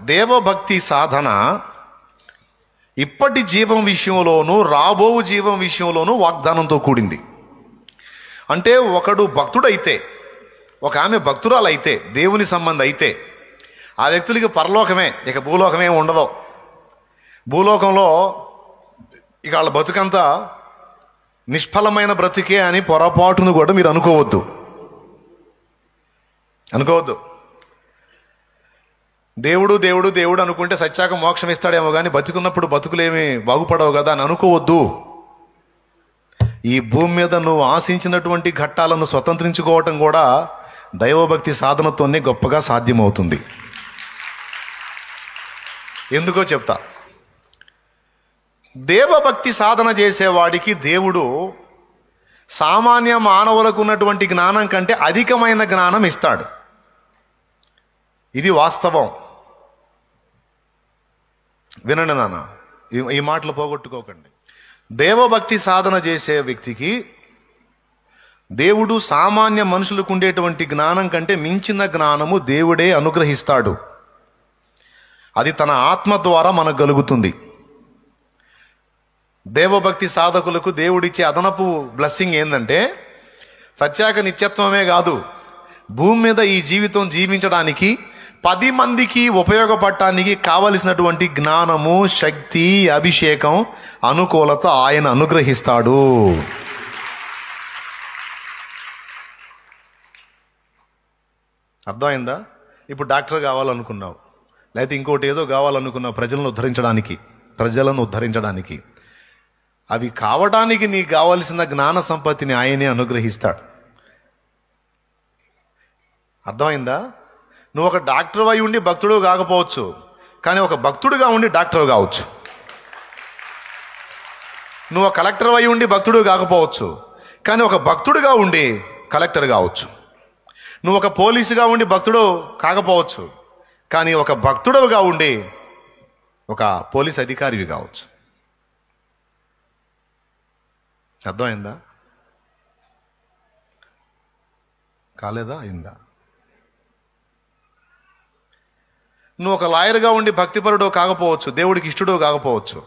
దేవభక్తి సాధన ఇప్పటి జీవం విషయంలోనూ రాబో జీవం విషయంలోనూ వాగ్దానంతో కూడింది. అంటే ఒకడు భక్తుడైతే, ఒక ఆమె భక్తురాలైతే, దేవుని సంబంధం అయితే ఆ వ్యక్తులకి పరలోకమే, ఇక భూలోకమే ఉండదు. భూలోకంలో ఇక వాళ్ళ బతుకంతా నిష్ఫలమైన బ్రతుకే అని పొరపాటును కూడా మీరు అనుకోవద్దు. దేవుడు దేవుడు దేవుడు అనుకుంటే సత్యాక మోక్షం ఇస్తాడేమో కానీ బతుకున్నప్పుడు బతుకులేమి బాగుపడవు కదా అని అనుకోవద్దు. ఈ భూమి మీద నువ్వు ఆశించినటువంటి ఘట్టాలను స్వతంత్రించుకోవటం కూడా దైవభక్తి సాధనతోనే గొప్పగా సాధ్యమవుతుంది. ఎందుకో చెప్తా. దేవభక్తి సాధన చేసేవాడికి దేవుడు సామాన్య మానవులకు ఉన్నటువంటి జ్ఞానం కంటే అధికమైన జ్ఞానం ఇస్తాడు. ఇది వాస్తవం. వినండి నాన్న, ఈ మాటలు పోగొట్టుకోకండి. దేవభక్తి సాధన చేసే వ్యక్తికి దేవుడు సామాన్య మనుషులకు ఉండేటువంటి జ్ఞానం కంటే మించిన జ్ఞానము దేవుడే అనుగ్రహిస్తాడు. అది తన ఆత్మ ద్వారా మనకు కలుగుతుంది. దేవభక్తి సాధకులకు దేవుడిచ్చే అదనపు బ్లెస్సింగ్ ఏంటంటే సత్యాక నిత్యత్వమే కాదు, భూమి మీద ఈ జీవితం జీవించడానికి 10 మందికి ఉపయోగపడటానికి కావలసినటువంటి జ్ఞానము, శక్తి, అభిషేకం, అనుకూలత ఆయన అనుగ్రహిస్తాడు. అర్థమైందా? ఇప్పుడు డాక్టర్ కావాలనుకున్నావు, లేకపోతే ఇంకోటి ఏదో కావాలనుకున్నావు ప్రజలను ఉద్ధరించడానికి. అవి కావడానికి నీకు కావలసిన జ్ఞాన సంపత్తిని ఆయనే అనుగ్రహిస్తాడు. అర్థమైందా? నువ్వు ఒక డాక్టర్ అయి ఉండి భక్తుడు కాకపోవచ్చు, కానీ ఒక భక్తుడుగా ఉండి డాక్టర్ కావచ్చు. నువ్వు ఒక కలెక్టర్ అయి ఉండి భక్తుడు కాకపోవచ్చు, కానీ ఒక భక్తుడుగా ఉండి కలెక్టర్ కావచ్చు. నువ్వు ఒక పోలీసుగా ఉండి భక్తుడు కాకపోవచ్చు, కానీ ఒక భక్తుడుగా ఉండి ఒక పోలీస్ అధికారివి కావచ్చు. అర్థమైందా? కాలేదా? అయిందా? నువ్వు ఒక లాయర్గా ఉండి భక్తిపరుడు కాకపోవచ్చు, దేవుడికి ఇష్టడు కాకపోవచ్చు,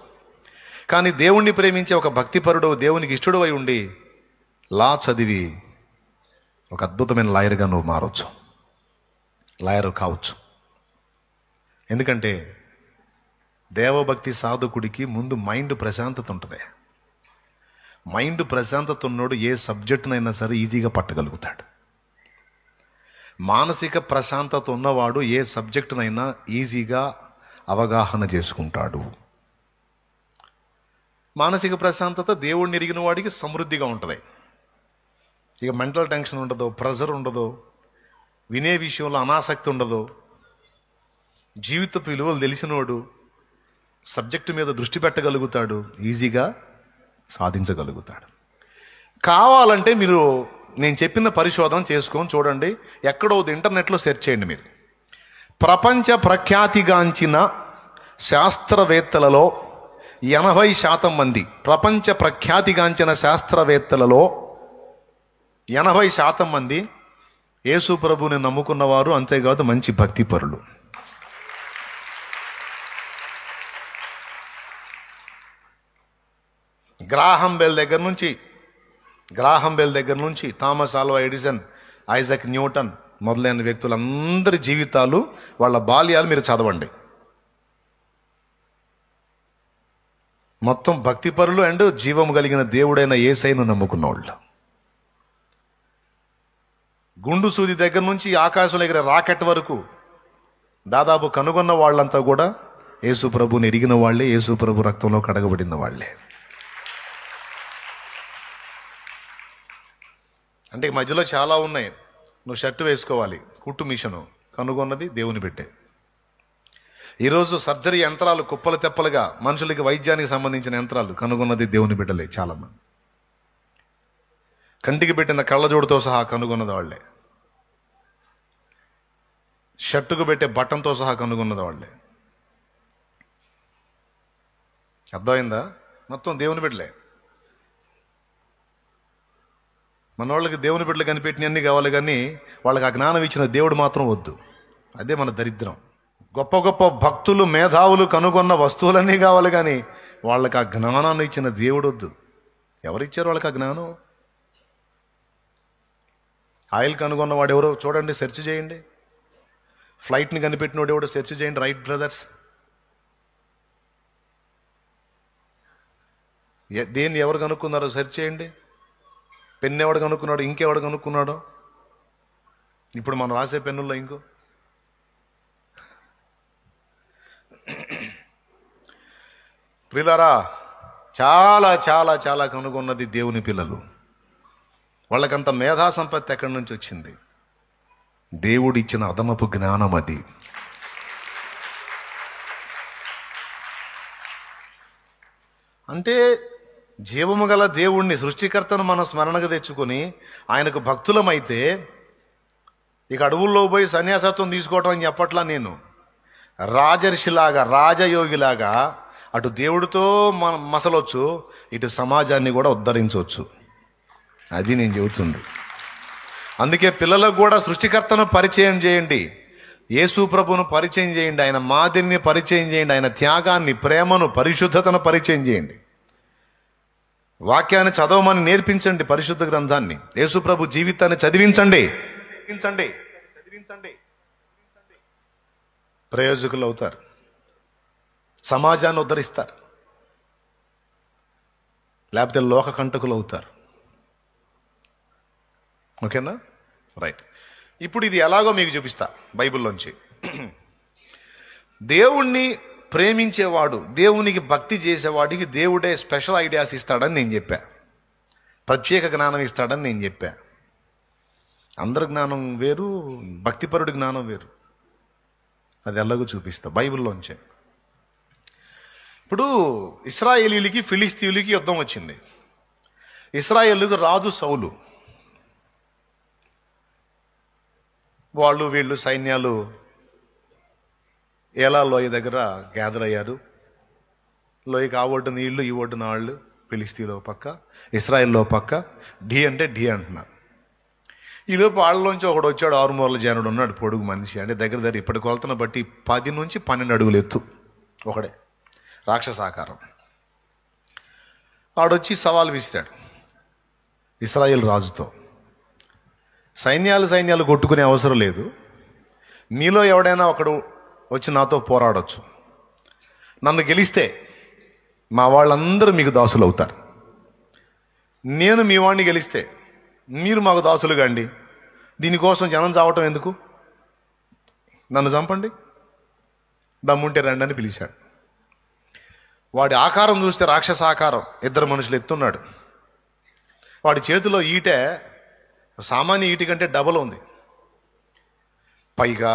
కానీ దేవుణ్ణి ప్రేమించే ఒక భక్తిపరుడు, దేవునికి ఇష్టడు అయి ఉండి లా చదివి ఒక అద్భుతమైన లాయర్గా నువ్వు మారవచ్చు, లాయర్ కావచ్చు. ఎందుకంటే దేవభక్తి సాధకుడికి ముందు మైండ్ ప్రశాంతత ఉంటుంది. మైండ్ ప్రశాంతత ఉన్నోడు ఏ సబ్జెక్టునైనా సరే ఈజీగా పట్టగలుగుతాడు. మానసిక ప్రశాంతత ఉన్నవాడు ఏ సబ్జెక్టునైనా ఈజీగా అవగాహన చేసుకుంటాడు. మానసిక ప్రశాంతత దేవుడిని ఎరిగిన వాడికి సమృద్ధిగా ఉంటుంది. ఇక మెంటల్ టెన్షన్ ఉండదు, ప్రెజర్ ఉండదు, వినే విషయంలో అనాసక్తి ఉండదు. జీవిత విలువలు తెలిసినోడు సబ్జెక్టు మీద దృష్టి పెట్టగలుగుతాడు, ఈజీగా సాధించగలుగుతాడు. కావాలంటే మీరు నేను చెప్పిన పరిశోధన చేసుకొని చూడండి. ఎక్కడో ఇంటర్నెట్లో సెర్చ్ చేయండి. మీరు ప్రపంచ ప్రఖ్యాతిగాంచిన శాస్త్రవేత్తలలో 80% మంది, ప్రపంచ ప్రఖ్యాతిగాంచిన శాస్త్రవేత్తలలో 80% మంది యేసు ప్రభువుని నమ్ముకున్నవారు, అంతేకాదు మంచి భక్తిపరులు. గ్రాహం బెల్ దగ్గర నుంచి Thomas Alva Edison, Isaac Newton మొదలైన వ్యక్తులందరి జీవితాలు, వాళ్ళ బాల్యాలు మీరు చదవండి. మొత్తం భక్తిపరులు అండ్ జీవము కలిగిన దేవుడైన యేసయ్యను నమ్ముకున్న వాళ్ళు. గుండు సూది దగ్గర నుంచి ఆకాశంలో ఎగిరే రాకెట్ వరకు దాదాపు కనుగొన్న వాళ్ళంతా కూడా యేసు ప్రభుని ఎరిగిన వాళ్ళే, యేసు ప్రభు రక్తంలో కడగబడిన వాళ్ళే. అంటే మధ్యలో చాలా ఉన్నాయి. నువ్వు షర్టు వేసుకోవాలి, కుట్టు మిషను కనుగొన్నది దేవుని బిడ్డే. ఈరోజు సర్జరీ యంత్రాలు కుప్పలు తెప్పలుగా, మనుషులకి వైద్యానికి సంబంధించిన యంత్రాలు కనుగొన్నది దేవుని బిడ్డలే చాలామంది. కంటికి పెట్టిన కళ్ళజోడుతో సహా కనుగొన్నది వాళ్ళే. షర్టుకు పెట్టే బటన్తో సహా కనుగొన్నది వాళ్ళే. అర్థమైందా? మొత్తం దేవుని బిడ్డలే. మన వాళ్ళకి దేవుని బిడ్డలు కనిపెట్టినవన్నీ కావాలి, కానీ వాళ్ళకి ఆ జ్ఞానం ఇచ్చిన దేవుడు మాత్రం వద్దు. అదే మన దరిద్రం. గొప్ప గొప్ప భక్తులు, మేధావులు కనుగొన్న వస్తువులన్నీ కావాలి, కానీ వాళ్ళకి ఆ జ్ఞానాన్ని ఇచ్చిన దేవుడు వద్దు. ఎవరిచ్చారు వాళ్ళకి ఆ జ్ఞానం? ఆయిల్ కనుగొన్నవాడు ఎవరో చూడండి, సెర్చ్ చేయండి. ఫ్లైట్ని కనిపెట్టినోడు ఎవడో సెర్చ్ చేయండి, రైట్ బ్రదర్స్. దేన్ని ఎవరు కనుక్కున్నారో సెర్చ్ చేయండి. పెన్ను ఎవడు కనుక్కున్నాడు, ఇంకెవడు కనుక్కున్నాడో. ఇప్పుడు మనం రాసే పెన్నుల్లో ఇంకో. ప్రియులారా, చాలా చాలా చాలా కనుగొన్నది దేవుని పిల్లలు. వాళ్ళకంత మేధా సంపత్తి ఎక్కడి నుంచి వచ్చింది? దేవుడిచ్చిన అదనపు జ్ఞానం అది. అంటే జీవము గల దేవుణ్ణి, సృష్టికర్తను మనం స్మరణకు తెచ్చుకొని ఆయనకు భక్తులమైతే ఇక అడవుల్లో పోయి సన్యాసత్వం తీసుకోవటం అని చెప్పట్లా నేను. రాజర్షిలాగా, రాజయోగిలాగా అటు దేవుడితో మసలొచ్చు, ఇటు సమాజాన్ని కూడా ఉద్ధరించవచ్చు. అది నేను చెబుతుంది. అందుకే పిల్లలకు కూడా సృష్టికర్తను పరిచయం చేయండి, యేసు ప్రభువును పరిచయం చేయండి, ఆయన మాదిరిని పరిచయం చేయండి, ఆయన త్యాగాన్ని, ప్రేమను, పరిశుద్ధతను పరిచయం చేయండి. వాక్యాన్ని చదవమని నేర్పించండి, పరిశుద్ధ గ్రంథాన్ని, యేసు ప్రభు జీవితాన్ని చదివించండి. ప్రయోజకులు అవుతారు, సమాజాన్ని ఉద్ధరిస్తారు, లేకపోతే లోక కంటకులు అవుతారు. ఓకేనా? రైట్. ఇప్పుడు ఇది ఎలాగో మీకు చూపిస్తా బైబిల్లోంచి. దేవుణ్ణి ప్రేమించేవాడు, దేవునికి భక్తి చేసేవాడికి దేవుడే స్పెషల్ ఐడియాస్ ఇస్తాడని నేను చెప్పా, ప్రత్యేక జ్ఞానం ఇస్తాడని నేను చెప్పా. అందరి జ్ఞానం వేరు, భక్తిపరుడి జ్ఞానం వేరు. అది ఎలాగో చూపిస్తా బైబిల్లోంచే. ఇప్పుడు ఇశ్రాయేలీలకి ఫిలిస్తీయులకి యుద్ధం వచ్చింది. ఇశ్రాయేలుకు రాజు సౌలు. వాళ్ళు వీళ్ళు సైన్యాలు ఏలా లోయ దగ్గర గ్యాదర్ అయ్యారు. లోయకి ఆ ఒడ్డు నీళ్లు, ఈ ఒడ్డు నాళ్ళు. ఫిలిస్తీన్లో పక్క, ఇశ్రాయేల్లో పక్క. ఢీ అంటే ఢీ అంటున్నారు. ఈలోపు వాళ్ళలోంచి ఒకడు వచ్చాడు, 6 మూరల జానుడు ఉన్నాడు, పొడుగు మనిషి. అంటే దగ్గర దగ్గర ఇప్పటి కొలతను బట్టి 10 నుంచి 12 అడుగులు ఎత్తు. ఒకడే, రాక్షసాకారం. ఆడొచ్చి సవాల్ విసిరాడు ఇశ్రాయేల్ రాజుతో. సైన్యాలు కొట్టుకునే అవసరం లేదు, మీలో ఎవడైనా ఒకడు వచ్చి నాతో పోరాడొచ్చు. నన్ను గెలిస్తే మా వాళ్ళందరూ మీకు దాసులు అవుతారు. నేను మీ వాడిని గెలిస్తే మీరు మాకు దాసులు కాండి. దీనికోసం జనం చావటం ఎందుకు? నన్ను చంపండి, దమ్ముంటే రండి అని పిలిచాడు. వాడి ఆకారం చూస్తే రాక్షస ఆకారం, 2 మనుషులు ఎత్తున్నాడు. వాడి చేతిలో ఈటె సామాన్య ఈటి కంటే డబల్ ఉంది. పైగా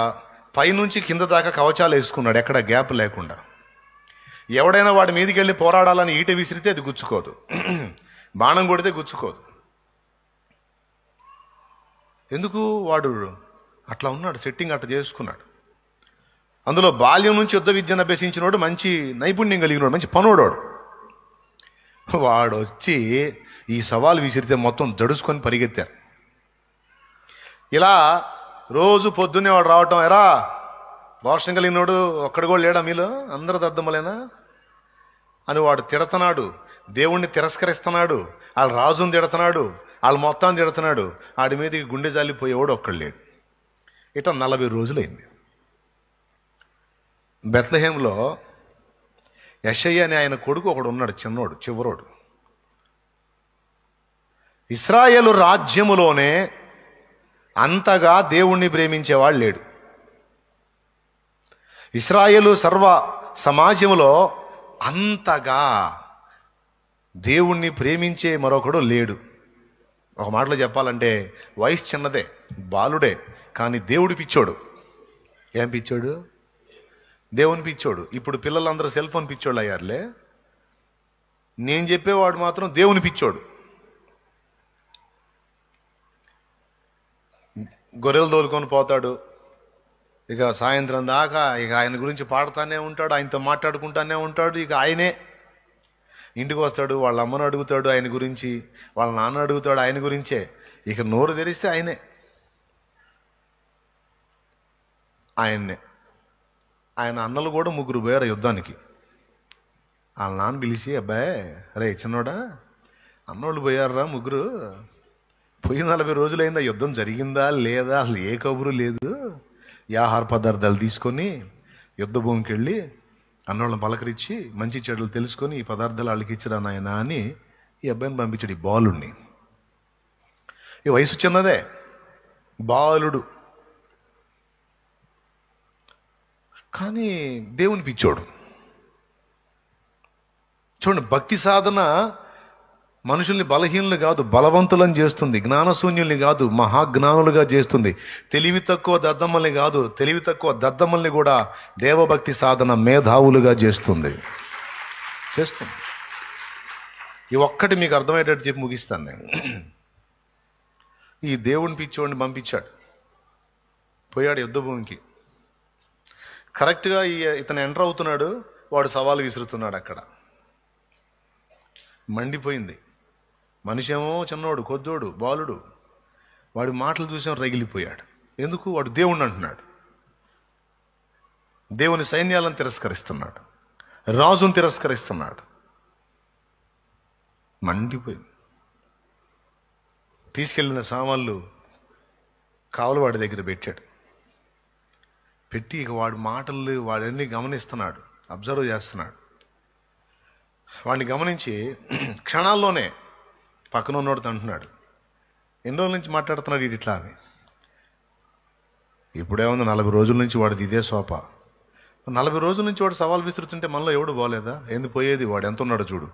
పైనుంచి కింద దాకా కవచాలు వేసుకున్నాడు, ఎక్కడ గ్యాప్ లేకుండా. ఎవడైనా వాడి మీదకి వెళ్ళి పోరాడాలని ఈట విసిరితే అది గుచ్చుకోదు, బాణం కొడితే గుచ్చుకోదు. ఎందుకు? వాడు అట్లా ఉన్నాడు, సెట్టింగ్ అట్లా చేసుకున్నాడు. అందులో బాల్యం నుంచి యుద్ధ విద్యను అభ్యసించినోడు, మంచి నైపుణ్యం కలిగినోడు, మంచి పనోడోడు. వాడు వచ్చి ఈ సవాల్ విసిరితే మొత్తం జడుసుకొని పరిగెత్తారు. ఇలా రోజు పొద్దున్నే వాడు రావటం, ఎరా రోషం కలిగినోడు ఒక్కడు కూడా లేడా మీలో, అందరు దద్దమ్మలేనా అని వాడు తిడతన్నాడు. దేవుణ్ణి తిరస్కరిస్తున్నాడు, వాళ్ళ రాజుని తిడతన్నాడు, వాళ్ళ మొత్తాన్ని తిడతన్నాడు. ఆడి మీదకి గుండె జాలిపోయేవాడు ఒక్కడు లేడు. ఇట్లా 40 రోజులైంది. బెత్లెహేంలో యెషయ్య అనే ఆయన కొడుకు ఒకడు ఉన్నాడు, చిన్నోడు, చివరోడు. ఇశ్రాయేలు రాజ్యములోనే అంతగా దేవుణ్ణి ప్రేమించేవాడు లేడు. ఇశ్రాయేలు సర్వ సమాజంలో అంతగా దేవుణ్ణి ప్రేమించే మరొకడు లేడు. ఒక మాటలో చెప్పాలంటే వయసు చిన్నదే, బాలుడే, కానీ దేవుడి పిచ్చోడు. ఏం పిచ్చోడు? దేవుని పిచ్చోడు. ఇప్పుడు పిల్లలందరూ సెల్ ఫోన్ పిచ్చోళ్ళు అయ్యారులే. నేను చెప్పేవాడు మాత్రం దేవుని పిచ్చోడు. గొర్రెలు తోలుకొని పోతాడు, ఇక సాయంత్రం దాకా ఇక ఆయన గురించి పాడుతూనే ఉంటాడు, ఆయనతో మాట్లాడుకుంటానే ఉంటాడు. ఇక ఆయనే ఇంటికి వస్తాడు, వాళ్ళ అమ్మను అడుగుతాడు ఆయన గురించి, వాళ్ళ నాన్న అడుగుతాడు ఆయన గురించే. ఇక నోరు తెరిస్తే ఆయనే. ఆయన అన్నలు కూడా 3 పోయారు యుద్ధానికి. వాళ్ళ నాన్న పిలిచి, అబ్బాయి రే చిన్నోడా, అన్నోళ్ళు పోయారా 3, పోయి 40 రోజులైందా, యుద్ధం జరిగిందా లేదా, అసలు ఏ కబురు లేదు, ఈ ఆహార పదార్థాలు తీసుకొని యుద్ధ భూమికి వెళ్ళి అన్నోళ్ళని పలకరించి మంచి చెడులు తెలుసుకొని ఈ పదార్థాలు వాళ్ళకి ఇచ్చిరా నాయన అని ఈ అబ్బాయిని పంపించాడు. ఈ బాలుడిని, ఈ వయసు చిన్నదే, బాలుడు, కానీ దేవుని పిచ్చోడు. చూడండి, భక్తి సాధన మనుషుల్ని బలహీనులు కాదు బలవంతులను చేస్తుంది, జ్ఞానశూన్యుల్ని కాదు మహాజ్ఞానులుగా చేస్తుంది, తెలివి తక్కువ దద్దమ్మల్ని కాదు తెలివి తక్కువ దద్దమ్మల్ని కూడా దేవభక్తి సాధన మేధావులుగా చేస్తుంది. ఈ ఒక్కటి మీకు అర్థమయ్యేటట్టు చెప్పి ముగిస్తాను నేను. ఈ దేవుని పిచ్చోడిని పంపించాడు, పోయాడు యుద్ధ భూమికి. కరెక్ట్గా ఇతను ఎంటర్ అవుతున్నాడు, వాడు సవాలు విసురుతున్నాడు. అక్కడ మండిపోయింది. మనిషి ఏమో చిన్నోడు, కొద్దోడు, బాలుడు. వాడి మాటలు చూసాం రగిలిపోయాడు. ఎందుకు? వాడు దేవుణ్ణి అంటున్నాడు, దేవుని సైన్యాలను తిరస్కరిస్తున్నాడు, రాజును తిరస్కరిస్తున్నాడు. మండిపోయింది. తీసుకెళ్ళిన సామాన్లు కావలి వాడి దగ్గర పెట్టాడు. పెట్టి ఇక వాడి మాటలు వాడన్నీ గమనిస్తున్నాడు, అబ్జర్వ్ చేస్తున్నాడు. వాడిని గమనించి క్షణాల్లోనే పక్కన ఉన్నోడితో అంటున్నాడు, ఎన్ని రోజుల నుంచి మాట్లాడుతున్నాడు ఇట్లా అని. ఇప్పుడేముంది, 40 రోజుల నుంచి వాడిది ఇదే సోప. 40 రోజుల నుంచి వాడు సవాల్ విసురుతుంటే మనలో ఎవడు బాగలేదా? ఏంది పోయేది? వాడు ఎంత ఉన్నాడో చూడు.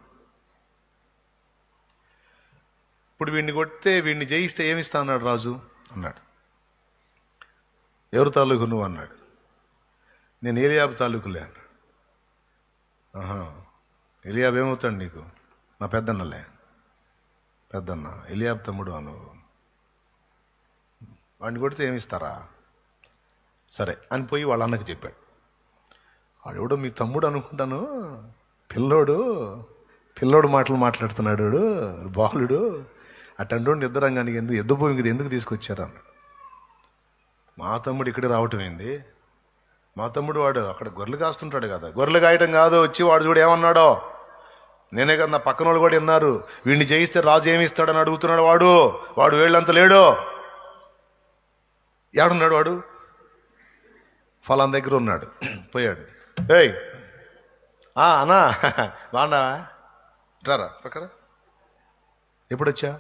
ఇప్పుడు వీడిని కొడితే, వీడిని జయిస్తే ఏమిస్తా అన్నాడు రాజు అన్నాడు. ఎవరు తాలూకు నువ్వు అన్నాడు. నేను ఏలియాబు తాలూకులే అన్నాడు. ఆహా, ఎలియాబు ఏమవుతాడు నీకు? నా పెద్దన్నలే. పెద్దన్న ఎలియాబు తమ్ముడు అను. వాడిని కొడితే ఏమిస్తారా? సరే అని పోయి వాళ్ళ అన్నకి చెప్పాడు. వాడెవడో మీ తమ్ముడు అనుకుంటాను, పిల్లోడు మాటలు మాట్లాడుతున్నాడు, బాలుడు. అటంటి యుద్ధరంగానికి యుద్ధ భూమికి ఎందుకు తీసుకొచ్చారు అన్నాడు. మా తమ్ముడు ఇక్కడికి రావటం ఏంది? మా తమ్ముడు వాడు అక్కడ గొర్రెలు కాస్తుంటాడు కదా. గొర్రెలు కాయటం కాదు, వచ్చి వాడు చూడు ఏమన్నాడో. నేనే కదా, నా పక్కన వాళ్ళు కూడా విన్నారు. వీడిని జయిస్తే రాజు ఏమి ఇస్తాడని అడుగుతున్నాడు. వాడు వేళ్ళంత లేడు. ఏడున్నాడు వాడు? ఫలాన్ దగ్గర ఉన్నాడు. పోయాడు. ఏయ్ అన్నా బాగున్నావా? రారా పక్కన. ఎప్పుడొచ్చా?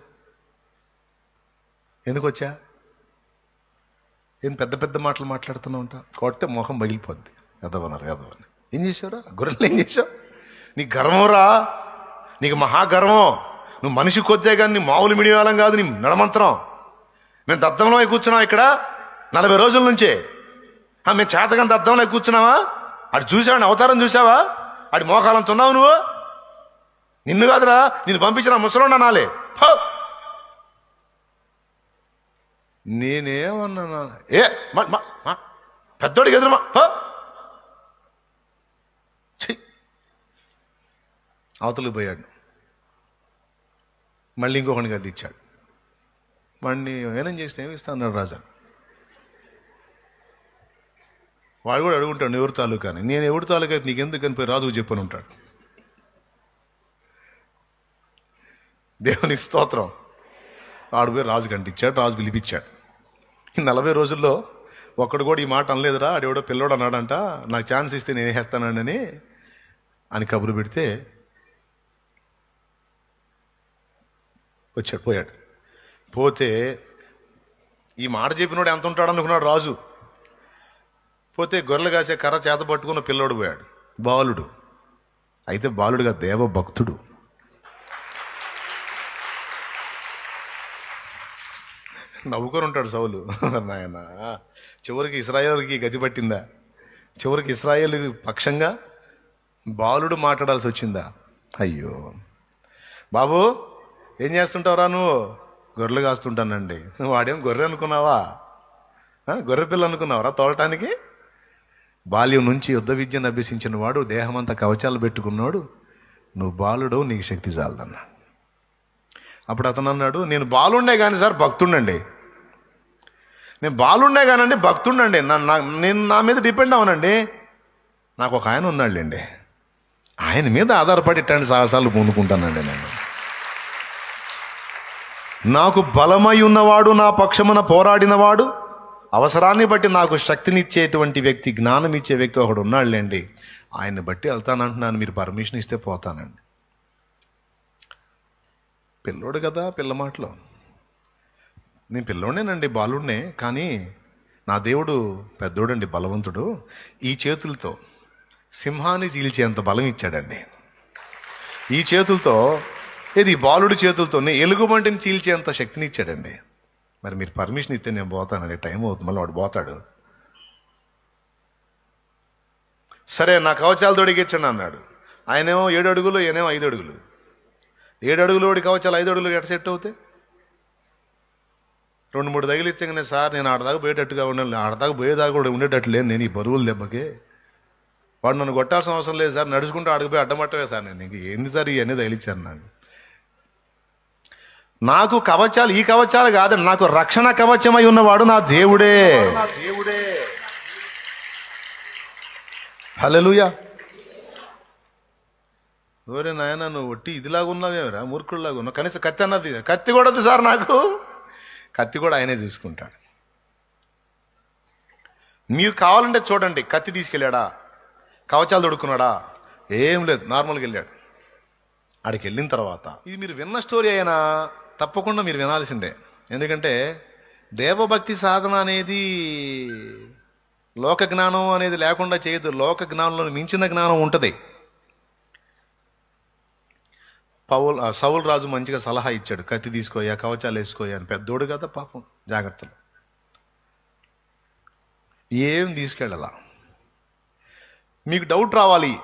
ఎందుకు వచ్చా? ఏం పెద్ద పెద్ద మాటలు మాట్లాడుతూనే ఉంటా. కొడితే మొహం పగిలిపోద్ది. ఎదవన్నారు ఎదవని. ఏం చేశావురా? గొర్రెలు ఏం చేశావు? నీకు గర్వంరా, నీకు మహాగర్వం. నువ్వు మనిషి కొద్దే కానీ నీ మామూలు మిడియాలం కాదు, నీ నడమంత్రం. మేము దద్దంలో కూర్చున్నాం ఇక్కడ 40 రోజుల నుంచే. మేము చేతగాని దద్దంలో కూర్చున్నావా? అటు చూసావా? అవతారం చూసావా? అటు మోకాలంతో ఉన్నావు నువ్వు. నిన్ను కాదురా, నిన్ను పంపించిన ముసలోడు అనాలే. నేనేమన్నా? పెద్దోడికి ఎదురుమా. అవతలికి పోయాడు. మళ్ళీ ఇంకొకడికి అది ఇచ్చాడు. వాడిని ఏనం చేస్తే ఏమి ఇస్తా అన్నాడు రాజా. వాడు కూడా అడుగుంటాడు ఎవరి తాలూకా అని. నేను ఎవరి తాలూకా అయితే నీకెందుకు అని పోయి రాజుకు చెప్పని ఉంటాడు. దేవునికి స్తోత్రం. వాడు పోయి రాజు కంటిచ్చాడు, రాజు పిలిపించాడు. ఈ 40 రోజుల్లో ఒక్కడు కూడా ఈ మాట అనలేదురా, ఆడెవడో పిల్లోడు అన్నాడంట, నాకు ఛాన్స్ ఇస్తే నేను వేస్తానండి అని కబురు పెడితే వచ్చాడు. పోయాడు. పోతే ఈ మాట చెప్పినోడు ఎంత ఉంటాడు అనుకున్నాడు రాజు. పోతే గొర్రెలు కాసే కర్ర చేత పట్టుకున్న పిల్లోడు పోయాడు, బాలుడు. అయితే బాలుడుగా దేవభక్తుడు. నవ్వుకొని ఉంటాడు సౌలు. నాయన చివరికి ఇశ్రాయేలుకి గతి పట్టిందా? చివరికి ఇశ్రాయేలు పక్షంగా బాలుడు మాట్లాడాల్సి వచ్చిందా? అయ్యో బాబు ఏం చేస్తుంటావురా నువ్వు? గొర్రెలు కాస్తుంటానండి. వాడేం గొర్రె అనుకున్నావా? గొర్రె పిల్ల అనుకున్నావరా తోలటానికి? బాల్యం నుంచి యుద్ధ విద్యను అభ్యసించిన వాడు, దేహమంతా కవచాలు పెట్టుకున్నాడు, నువ్వు బాలుడు, నీకు శక్తి చాలదన్నా. అప్పుడు అతను అన్నాడు, నేను బాలుండే కానీ సార్ భక్తుండండి, నేను బాలుండే కానండి భక్తుండండి, నేను నా మీద డిపెండ్ అవనండి. నాకు ఒక ఆయన ఉన్నాడులేండి, ఆయన మీద ఆధారపడి ఇట్లాంటి సాహసాలు పొందుకుంటానండి నేను. నాకు బలమై ఉన్నవాడు, నా పక్షమున పోరాడినవాడు, అవసరాన్ని బట్టి నాకు శక్తినిచ్చేటువంటి వ్యక్తి, జ్ఞానం ఇచ్చే వ్యక్తి ఒకడు ఉన్నాడులేండి, ఆయన్ని బట్టి వెళ్తానంటున్నాను, మీరు పర్మిషన్ ఇస్తే పోతానండి. పిల్లోడు కదా, పిల్ల మాటలో. నేను పిల్లోడేనండి, బాలుడినే, కానీ నా దేవుడు పెద్దోడండి, బలవంతుడు. ఈ చేతులతో సింహాన్ని చీల్చేంత బలం ఇచ్చాడండి. ఈ చేతులతో, ఇది బాలుడి చేతులతోనే ఎలుగుబంటిని చీల్చేంత శక్తిని ఇచ్చాడండి. మరి మీరు పర్మిషన్ ఇస్తే నేను పోతానండి, టైం అవుతుంది, మళ్ళీ వాడు పోతాడు. సరే, నా కవచాలు తొడిగించండి అన్నాడు. ఆయనేమో 7 అడుగులు, ఈయనేమో 5 అడుగులు. 7 అడుగులు వాడి కవచాలు 5 అడుగులు ఎట్ట సెట్ అవుతాయి? 2-3 తగిలిచ్చగానే, సార్ నేను ఆడదాకా పోయేటట్టుగా ఉండాలి, ఆడదాకా పోయేదాకా కూడా ఉండేటట్లు లేదు నేను ఈ బరువుల దెబ్బకి, వాడు నన్ను కొట్టాల్సిన అవసరం లేదు సార్, నడుచుకుంటూ ఆడకపోయి అడ్డమట్టవే సార్, నేను ఇంక ఏంది సార్ ఇవన్నీ తగిలిచ్చాను. నాకు కవచాలు, ఈ కవచాలు కాదు, నాకు రక్షణ కవచమై ఉన్నవాడు నా దేవుడే. హల్లెలూయా. ఓరే నాయన, నువ్వు ఒట్టి ఇదిలాగా ఉన్నావేమరా, మూర్ఖుడిలాగా ఉన్నావు, కనీసం కత్తి అన్నది, కత్తి కూడా వద్దు సార్ నాకు, కత్తి కూడా ఆయనే చూసుకుంటాడు. మీరు కావాలంటే చూడండి, కత్తి తీసుకెళ్ళాడా, కవచాలు తొడుక్కున్నాడా? ఏం లేదు, నార్మల్గా వెళ్ళాడు. ఆడికి వెళ్ళిన తర్వాత, ఇది మీరు విన్న స్టోరీ అయినా తప్పకుండా మీరు వినాల్సిందే. ఎందుకంటే దేవభక్తి సాధన అనేది లోక జ్ఞానం అనేది లేకుండా చేయదు, లోక జ్ఞానంలో మించిన జ్ఞానం ఉంటుంది. సౌలు రాజు మంచిగా సలహా ఇచ్చాడు, కత్తి తీసుకోయా, కవచాలు వేసుకోయా అని. పెద్దోడు కదా పాపం, జాగ్రత్తలు. ఏం తీసుకెళ్ళాలా? మీకు డౌట్ రావాలి,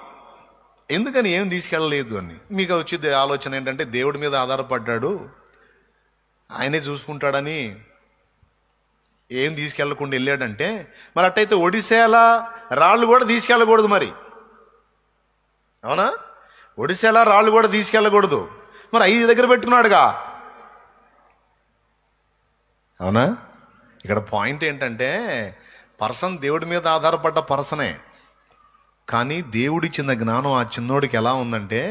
ఎందుకని ఏం తీసుకెళ్ళలేదు అని. మీకు వచ్చే ఆలోచన ఏంటంటే దేవుడి మీద ఆధారపడ్డాడు, ఆయనే చూసుకుంటాడని ఏం తీసుకెళ్లకుండా వెళ్ళాడంటే, మరి అట్టయితే ఒడిశాల రాళ్ళు కూడా తీసుకెళ్ళకూడదు మరి, అవునా? ఒడిశాల రాళ్ళు కూడా తీసుకెళ్ళకూడదు, మరి 5 దగ్గర పెట్టుకున్నాడుగా, అవునా? ఇక్కడ పాయింట్ ఏంటంటే, పర్సన్ దేవుడి మీద ఆధారపడ్డ పర్సనే, కానీ దేవుడిచ్చిన జ్ఞానం ఆ చిన్నోడికి ఎలా ఉందంటే,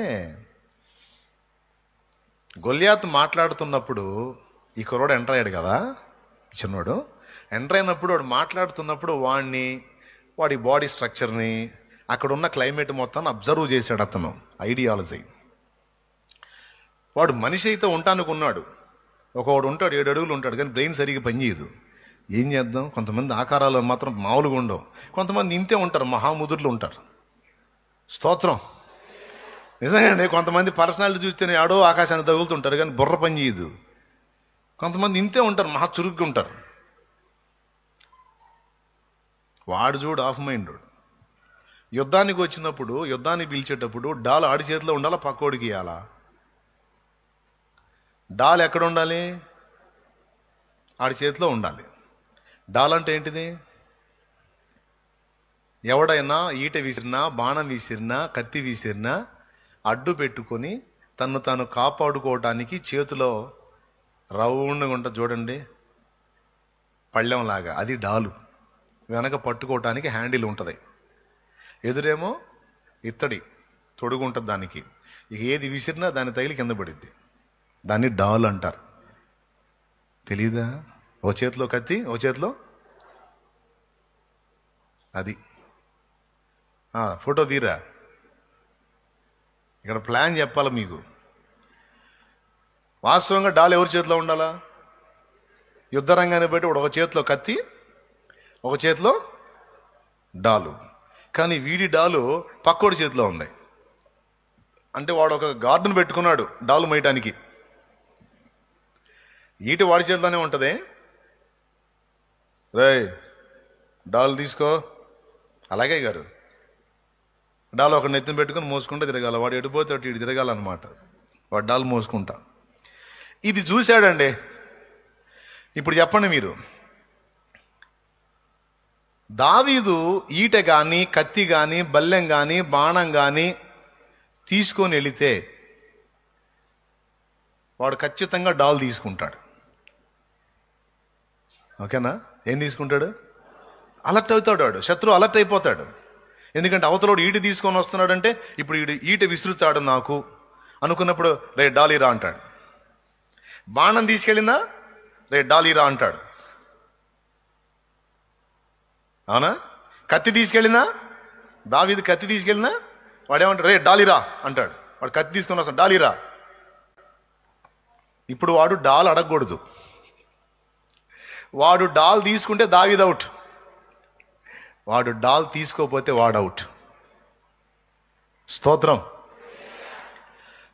గొల్యాతు మాట్లాడుతున్నప్పుడు ఈ కుర్రోడు ఎంటర్ అయ్యాడు కదా, చిన్నోడు ఎంటర్ అయినప్పుడు వాడు మాట్లాడుతున్నప్పుడు వాడి బాడీ స్ట్రక్చర్ని, అక్కడ ఉన్న క్లైమేట్ మొత్తాన్ని అబ్జర్వ్ చేశాడు అతను. ఐడియాలజీ. వాడు మనిషి అయితే ఉంటానుకున్నాడు, ఒకవాడు ఉంటాడు 7 అడుగులు ఉంటాడు, కానీ బ్రెయిన్ సరిగ్గా పనిచేయదు. ఏం చేద్దాం, కొంతమంది ఆకారాలు మాత్రం మామూలుగా ఉండవు, కొంతమంది ఇంతే ఉంటారు, మహాముదుర్లు ఉంటారు. స్తోత్రం. నిజంగానే కొంతమంది పర్సనాలిటీ చూస్తేనే ఆడో ఆకాశాన్ని తగులుతుంటారు, కానీ బుర్ర పని చేయదు. కొంతమంది ఇంతే ఉంటారు, మహా చురుగ్గా ఉంటారు. వాడు చూడు ఆఫ్ మైండ్. యుద్ధానికి వచ్చినప్పుడు, యుద్ధానికి పిలిచేటప్పుడు డాల్ ఆడి చేతిలో ఉండాలా, పక్కోడికి ఇవ్వాలా? డాల్ ఎక్కడ ఉండాలి? ఆడి చేతిలో ఉండాలి. డాల్ అంటే ఏంటిది? ఎవడైనా ఈట విసిరినా, బాణం విసిరినా, కత్తి విసిరినా అడ్డు పెట్టుకొని తను తాను కాపాడుకోవటానికి చేతిలో రౌండ్గా ఉంటుంది చూడండి, పళ్ళెంలాగా, అది డాలు. వెనక పట్టుకోవటానికి హ్యాండిల్ ఉంటుంది, ఎదురేమో ఇత్తడి తొడుగు ఉంటుంది దానికి. ఇక ఏది విసిరినా దాన్ని తగిలి కింద పడిద్ది, దాన్ని డాల్ అంటారు. తెలీదా? ఓ చేతిలో కత్తి, ఓ చేతిలో అది. ఫోటో తీరా. ఇక్కడ ప్లాన్ చెప్పాలి మీకు. వాస్తవంగా డాల్ ఎవరి చేతిలో ఉండాలా? యుద్ధ రంగాన్ని బట్టి ఒక చేతిలో కత్తి, ఒక చేతిలో డాలు. కానీ వీడి డాలు పక్కోడి చేతిలో ఉంది. అంటే వాడు ఒక గార్డును పెట్టుకున్నాడు డాలు మోయటానికి. ఈట వాడి చేతిలోనే ఉంటుంది. రేయ్ డాల్ తీసుకో, అలాగే గారు డాల్ ఒక నెత్తిని పెట్టుకుని మోసుకుంటూ తిరగాల. వాడు ఎడిపోతే అటు ఇటు తిరగాలన్నమాట, వాడు డాల్ మోసుకుంటా. ఇది చూశాడండి. ఇప్పుడు చెప్పండి మీరు, దావీదు ఈట కానీ, కత్తి కానీ, బల్లెం కానీ, బాణం కానీ తీసుకొని వెళితే వాడు ఖచ్చితంగా డాల్ తీసుకుంటాడు. ఓకేనా? ఏం తీసుకుంటాడు? అలర్ట్ అవుతాడు. వాడు శత్రువు అలర్ట్ అయిపోతాడు. ఎందుకంటే అవతలోడు ఈట తీసుకొని వస్తున్నాడంటే ఇప్పుడు ఈట విసురుతాడు నాకు అనుకున్నప్పుడు రే డాలీరా అంటాడు. బాణం తీసుకెళ్ళినా రే డాలీరా అంటాడు. అవునా? కత్తి తీసుకెళ్ళినా, దావీదు కత్తి తీసుకెళ్ళినా వాడేమంటాడు? రే డాలీరా అంటాడు. వాడు కత్తి తీసుకొని వస్తాడు, డాలీరా. ఇప్పుడు వాడు డాల్ అడగకూడదు. వాడు డాల్ తీసుకుంటే దావీదు అవుట్, వాడు డాల్ తీసుకోపోతే వాడు అవుట్. స్తోత్రం.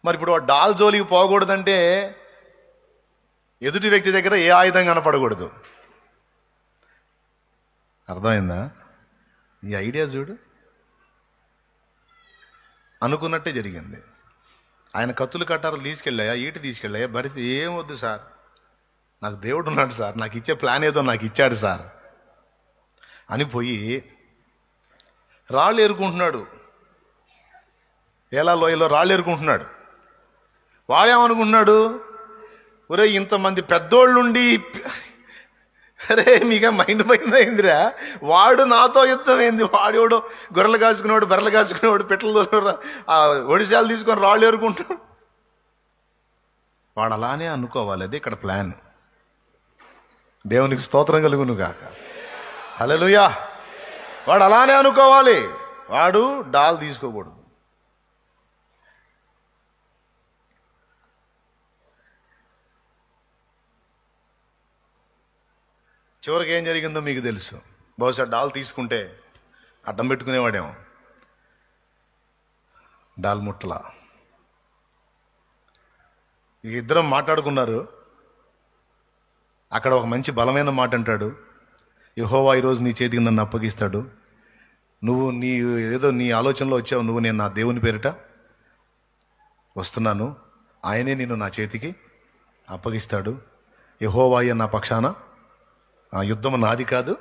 మరి ఇప్పుడు వాడు డాల్ జోలికి పోకూడదంటే ఎదుటి వ్యక్తి దగ్గర ఏ ఆయుధం కనపడకూడదు. అర్థమైందా? ఈ ఐడియా చూడు. అనుకున్నట్టే జరిగింది. ఆయన కత్తులు కట్టారులు తీసుకెళ్ళాయా, ఈట తీసుకెళ్ళాయా, పరిస్థితి ఏం వద్దు సార్, నాకు దేవుడు ఉన్నాడు సార్, నాకు ఇచ్చే ప్లాన్ ఏదో నాకు ఇచ్చాడు సార్ అని పోయి రాళ్ళు ఏరుకుంటున్నాడు. ఏలా లోయలో రాళ్ళు ఏరుకుంటున్నాడు. వాడేమనుకుంటున్నాడు? ఒరే ఇంతమంది పెద్దోళ్ళుండి అరే మీగా మైండ్ పోయిందిరా, వాడు నాతో యుద్ధం ఏంది, వాడేవాడు గొర్రెలు కాసుకునేవాడు, బర్రెలు కాసుకునేవాడు, పిట్టలు ఒడిశాలు తీసుకొని రాళ్ళు ఏరుకుంటాడు. వాడు అలానే అనుకోవాలి. అదే ఇక్కడ ప్లాన్. దేవునికి స్తోత్రం కలుగును గాక. హల్లెలూయా. వాడు అలానే అనుకోవాలి. వాడు డాల్ తీసుకోకూడదు. చివరికి ఏం జరిగిందో మీకు తెలుసు. బహుశా డాల్ తీసుకుంటే అడ్డం పెట్టుకునేవాడేమో. డాల్ ముట్టలా. ఇద్దరం మాట్లాడుకున్నారు. అక్కడ ఒక మంచి బలమైన మాట అంటాడు, యెహోవా ఈరోజు నీ చేతికి నన్ను అప్పగిస్తాడు, నువ్వు ఏదో నీ ఆలోచనలో వచ్చావు, నువ్వు నేను నా దేవుని పేరిట వస్తున్నాను, ఆయనే నిన్ను నా చేతికి అప్పగిస్తాడు, యెహోవాయే నా పక్షాన, ఆ యుద్ధం నాది కాదు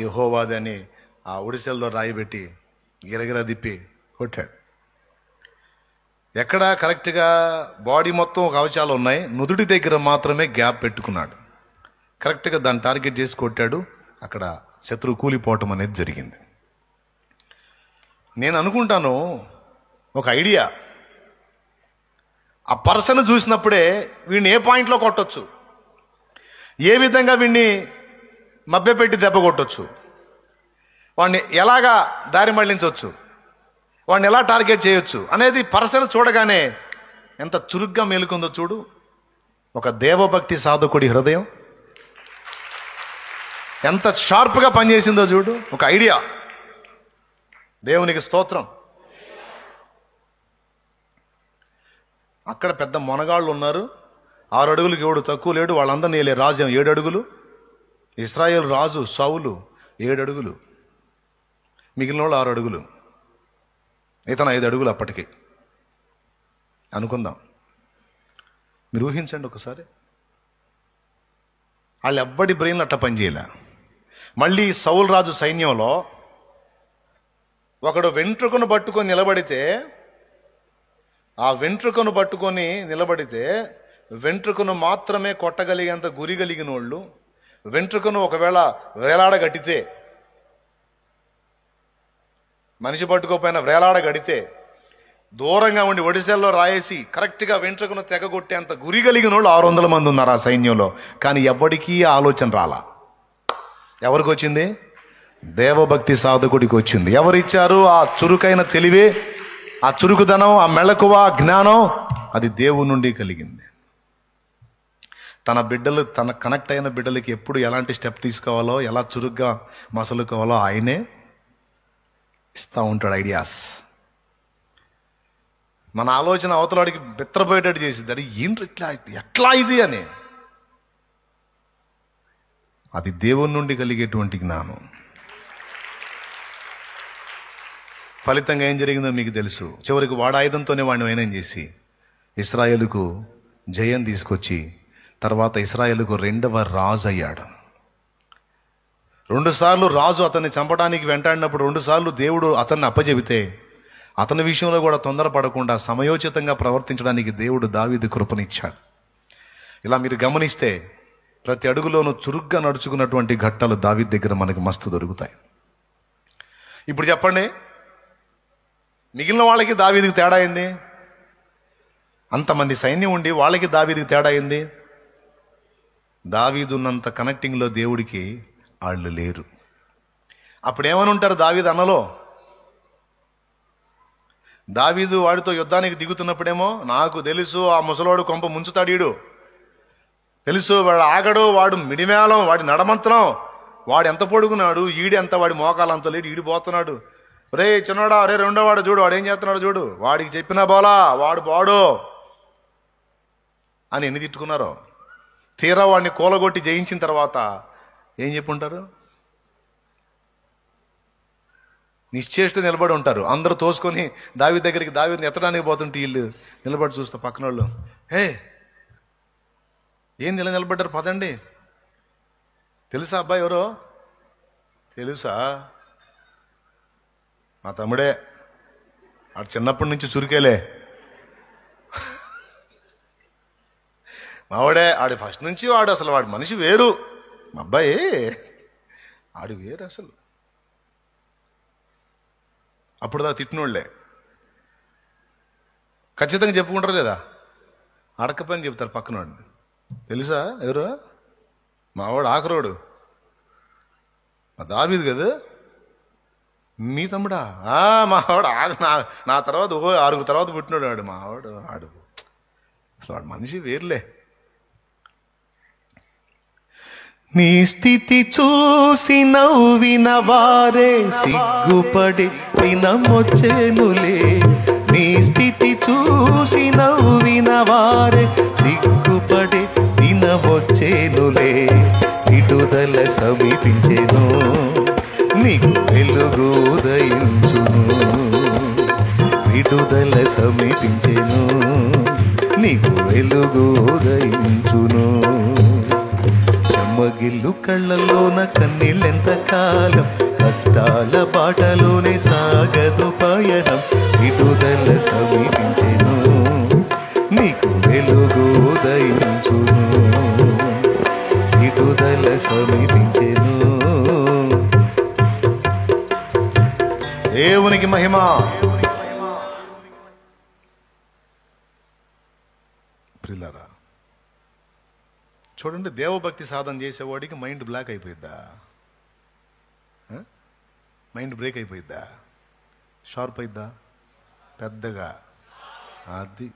యెహోవాది అని ఆ ఒడిశల్లో రాయిబెట్టి గిరగిరా దిప్పి కొట్టాడు. ఎక్కడ కరెక్ట్గా బాడీ మొత్తం కవచాలు ఉన్నాయి, నుదుటి దగ్గర మాత్రమే గ్యాప్ పెట్టుకున్నాడు. కరెక్ట్గా దాన్ని టార్గెట్ చేసి కొట్టాడు. అక్కడ శత్రువు కూలిపోవటం అనేది జరిగింది. నేను అనుకుంటాను ఒక ఐడియా, ఆ పర్సన్ చూసినప్పుడే వీడిని ఏ పాయింట్లో కొట్టొచ్చు, ఏ విధంగా వీడిని మభ్యపెట్టి దెబ్బ కొట్టొచ్చు, వాడిని ఎలాగా దారి మళ్లించవచ్చు, వాడిని ఎలా టార్గెట్ చేయొచ్చు అనేది పర్సన్ చూడగానే ఎంత చురుగ్గా మేలుకుందో చూడు. ఒక దేవభక్తి సాధకుడి హృదయం ఎంత షార్ప్గా పనిచేసిందో చూడు. ఒక ఐడియా. దేవునికి స్తోత్రం. అక్కడ పెద్ద మొనగాళ్ళు ఉన్నారు. 6 అడుగులకు ఎవడు తక్కువ లేడు. వాళ్ళందరినీ నేలే రాజ్యం 7 అడుగులు. ఇశ్రాయేలు రాజు సౌలు 7 అడుగులు, మిగిలిన వాళ్ళు 6 అడుగులు, ఇతను 5 అడుగులు. అప్పటికి అనుకుందాం. మీరు ఊహించండి ఒకసారి. వాళ్ళు ఎవ్వడి బ్రెయిన్లు అట్ట పనిచేయలే. మళ్ళీ సౌలు రాజు సైన్యంలో ఒకడు వెంట్రుకను పట్టుకొని నిలబడితే, ఆ వెంట్రుకను పట్టుకొని నిలబడితే వెంట్రుకను మాత్రమే కొట్టగలిగేంత గురి కలిగిన వాళ్ళు, వెంట్రుకను ఒకవేళ వేలాడగట్టితే, మనిషి పట్టుకోపోయినా వేలాడగడితే దూరంగా ఉండి ఒడిశల్లో రాయేసి కరెక్ట్గా వెంట్రుకను తెగగొట్టేంత గురి కలిగిన వాళ్ళు 600 మంది ఉన్నారు ఆ సైన్యంలో. కానీ ఎవరికీ ఆలోచన రాలా. ఎవరికి వచ్చింది? దేవభక్తి సాధకుడికి వచ్చింది. ఎవరిచ్చారు ఆ చురుకైన తెలివే, ఆ చురుకుదనం, ఆ మెళకువ, ఆ జ్ఞానం? అది దేవుని నుండి కలిగింది. తన బిడ్డలు, తన కనెక్ట్ అయిన బిడ్డలకి ఎప్పుడు ఎలాంటి స్టెప్ తీసుకోవాలో, ఎలా చురుగ్గా మసలుకోవాలో ఆయనే ఇస్తూ ఉంటాడు ఐడియాస్. మన ఆలోచన అవతలాడికి బెత్తరపోయేటట్టు చేసింది. అది ఏంటి ఎట్లా ఇది అని. అది దేవుని నుండి కలిగేటువంటి జ్ఞానం. ఫలితంగా ఏం జరిగిందో మీకు తెలుసు. చివరికి వాడు ఆయుధంతోనే వాడిని వైనం చేసి ఇశ్రాయేలుకు జయం తీసుకొచ్చి తర్వాత ఇశ్రాయేలుకు 2వ రాజు అయ్యాడు. 2 సార్లు రాజు అతన్ని చంపడానికి వెంటాడినప్పుడు 2 సార్లు దేవుడు అతన్ని అప్పచెబితే అతని విషయంలో కూడా తొందరపడకుండా సమయోచితంగా ప్రవర్తించడానికి దేవుడు దావీదు కృపనిచ్చాడు. ఇలా మీరు గమనిస్తే ప్రతి అడుగులోనూ చురుగ్గా నడుచుకున్నటువంటి ఘట్టాలు దావీదు దగ్గర మనకి మస్తు దొరుకుతాయి. ఇప్పుడు చెప్పండి, మిగిలిన వాళ్ళకి దావీదుకి తేడా అయింది? అంతమంది సైన్యం ఉండి వాళ్ళకి దావీదుకి తేడా అయింది? దావీదు ఉన్నంత కనెక్టింగ్లో దేవుడికి వాళ్ళు లేరు. అప్పుడు ఏమని ఉంటారు దావీదు అన్నలో? దావీదు వాడితో యుద్ధానికి దిగుతున్నప్పుడేమో, నాకు తెలుసు ఆ ముసలోడు కొంప ముంచుతాడు, తెలుసు వాడు ఆగడు, వాడు మిడిమేళం, వాడి నడమంతరం, వాడు ఎంత పొడుగున్నాడు, ఈడి ఎంత, వాడి మోకాలంత లేడు, ఈడి పోతున్నాడు, రే చిన్నవాడా, రే రెండోవాడు చూడు వాడు ఏం చేస్తున్నాడు చూడు, వాడికి చెప్పినా బోలా వాడు బాడు అని ఎన్ని తిట్టుకున్నారో. తీరా వాడిని కూలగొట్టి జయించిన తర్వాత ఏం చెప్పుంటారు? నిశ్చేష్ట నిలబడి ఉంటారు. అందరూ తోసుకొని దావీదు దగ్గరికి, దావీదుని ఎత్తడానికి పోతుంటే వీళ్ళు నిలబడి చూస్తా పక్కన వాళ్ళు, హే ఏం నిలబడ్డారు, పదండి. తెలుసా అబ్బాయి ఎవరో? తెలుసా, మా తమ్ముడే, ఆడు చిన్నప్పటి నుంచి చురికేలే, మావాడే, ఆడు ఫస్ట్ నుంచి వాడు అసలు వాడు మనిషి వేరు, మా అబ్బాయి ఆడు వేరు అసలు. అప్పుడు దా తిట్టినోళ్లే ఖచ్చితంగా చెప్పుకుంటారు లేదా? అడకపోయిన చెప్తారు పక్కన వాడిని, తెలుసా ఎవరు? మావాడు ఆఖరోడు, మా దావీదు కదా, మీ తమ్ముడా? మావాడు నా తర్వాత 6 తర్వాత పుట్టినాడు వాడు, మావాడు ఆడు అసలు వాడు మనిషి వేర్లే. నీ స్థితి చూసి నవ్విన వారే సిగ్గుపడి దినమొచ్చెనులే. నీ స్థితి చూసి నవ్విన వారే సిగ్గుపడి దినమొచ్చెనులే. విడుదల సమీపించెను, నీకు వెలుగు ఉదయించును. విడుదల సమీపించెను, నీకు వెలుగు ఉదయించును. చెమ్మగిల్లు కళ్ళల్లోన కన్నీళ్ళెంత కాలం, కష్టాల బాటలోనే సాగదు పయనం. విడుదల సమీపించెను, నీకు వెలుగు ఉదయించును. విడుదల సమీపించెను. దేవునికి మహిమ. ప్రియులారా చూడండి, దేవభక్తి సాధన చేసేవాడికి మైండ్ బ్లాక్ అయిపోయిద్దా? మైండ్ బ్రేక్ అయిపోయిద్దా? షార్ప్ అయిద్దా? పెద్దగా అది